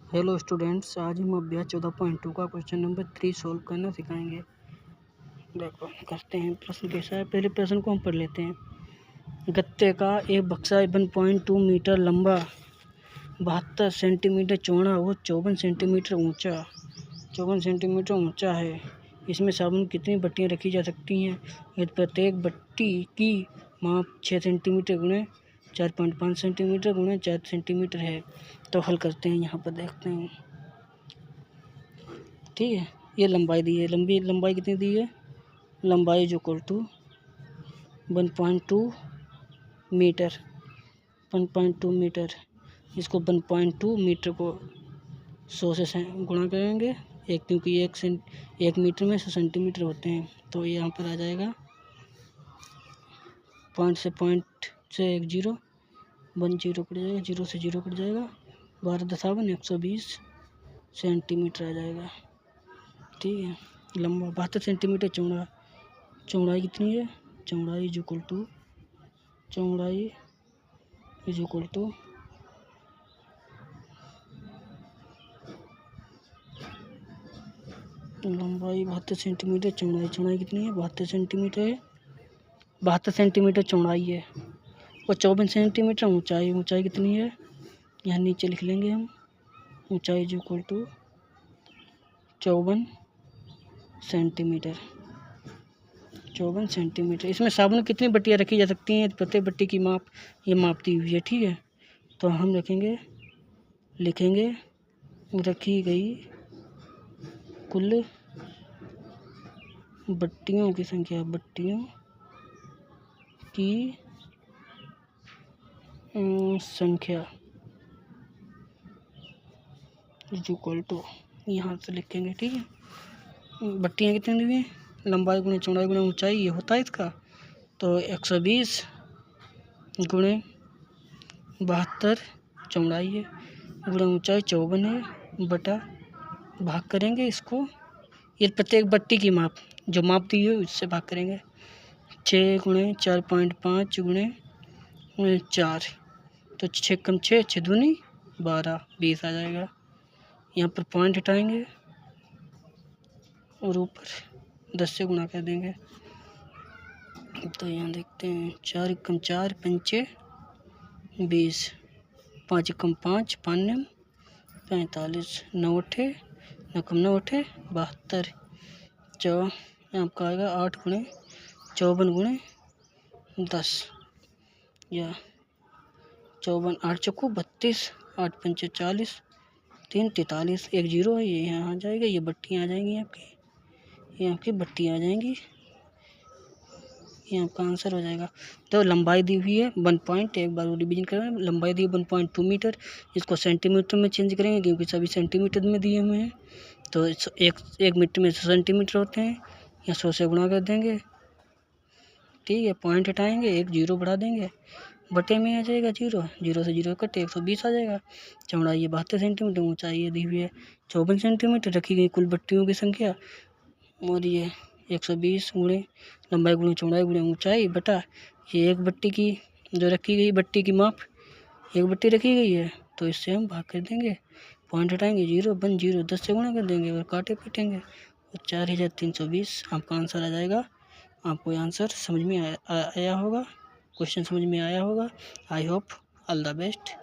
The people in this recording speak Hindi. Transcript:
हेलो स्टूडेंट्स, आज हम अभ्यास 14.2 का क्वेश्चन नंबर 3 सोल्व करना सिखाएंगे। देखो करते हैं। प्रश्न कैसा है, पहले प्रश्न को हम पढ़ लेते हैं। गत्ते का एक बक्सा 1.2 मीटर लंबा, 72 सेंटीमीटर चौड़ा और 54 सेंटीमीटर ऊंचा है। इसमें साबुन कितनी बट्टियाँ रखी जा सकती हैं? यदि प्रत्येक बट्टी की माप 6 सेंटीमीटर गुणे 4.5 सेंटीमीटर गुणे 4 सेंटीमीटर है, तो हल करते हैं। यहाँ पर देखते हैं। ठीक है, ये लंबाई दी है। लंबाई कितनी दी है? लंबाई जो इक्वल टू 1.2 मीटर। 1.2 मीटर, इसको 1.2 मीटर को 100 से गुणा करेंगे, क्योंकि एक मीटर में 100 सेंटीमीटर होते हैं। तो यहाँ पर आ जाएगा पॉइंट से एक जीरो, 1 जीरो कट जाएगा, 0 से 0 कट जाएगा, 12 दशावन 120 सेंटीमीटर आ जाएगा। ठीक है, लंबा 72 सेंटीमीटर चौड़ा। चौड़ाई कितनी है? चौड़ाई इज इक्वल टू लंबाई 72 सेंटीमीटर, चौड़ाई कितनी है? 72 सेंटीमीटर है। 72 सेंटीमीटर चौड़ाई है और 54 सेंटीमीटर ऊंचाई कितनी है? यहाँ नीचे लिख लेंगे हम। ऊंचाई is equal to 54 centimetre. 54 centimetre. इसमें साबुन कितनी बट्टियाँ रखी जा सकती हैं? प्रत्येक बट्टी की माप ये माप दी हुई है। ठीक है, तो हम लिखेंगे रखी गई कुल बट्टियों की संख्या इज इक्वल टू, यहाँ से लिखेंगे। ठीक है, बट्टियाँ कितनी दी हैं? लंबाई गुणे चौड़ाई गुणे ऊंचाई, ये होता है इसका। तो 120 गुणे 72 चौड़ाई है, गुणे ऊंचाई 54 है, बटा भाग करेंगे इसको। ये प्रत्येक बट्टी की माप जो माप दी है उससे भाग करेंगे। 6 गुणे 4.5 गुणे 4, तो 6 कम 6, 6 दूनी 12, 20 आ जाएगा। यहाँ पर पॉइंट हटाएंगे और ऊपर 10 से गुणा कर देंगे। तो यहाँ देखते हैं, 4 कम 4 पंचे 20, 5 कम 5 5 45, 9 अठे 9 कम 9 अठे 72। आपका आएगा 8 गुणे 54 गुणे 10, या 54, 8 चौको 32, 8 पंचे 40, 3 43, 1 जीरो है, ये यहाँ आ जाएगा। ये बट्टियाँ आ जाएंगी ये आपकी बट्टियाँ आ जाएंगी। ये आपका आंसर हो जाएगा। तो लंबाई दी हुई है 1 एक बार रिवीजन करें। लंबाई दी है 1.2 मीटर, इसको सेंटीमीटर में चेंज करेंगे क्योंकि सभी सेंटीमीटर में दिए हुए हैं। तो एक मीटर में 100 सेंटीमीटर होते हैं, या 100 से गुणा कर देंगे। ठीक है, पॉइंट हटाएंगे, 1 जीरो बढ़ा देंगे, बटे में आ जाएगा 0, 0 से 0 कटे 120 आ जाएगा। चौड़ाई है 72 सेंटीमीटर, ऊंचाई ये दी हुई है 54 सेंटीमीटर। रखी गई कुल बट्टियों की संख्या, और ये 120 गुणे लंबाई गुणे चौड़ाई गुणे ऊंचाई बटा ये एक बट्टी की जो रखी गई बट्टी की माप, एक बट्टी रखी गई है, तो इससे हम भाग कर देंगे। पॉइंट हटाएंगे, 0 1 0, 10 से गुणा कर देंगे और काटे पीटेंगे, और 4320 आपका आंसर आ जाएगा। आपको आंसर समझ में आया होगा, क्वेश्चन समझ में आया होगा। I hope all the best.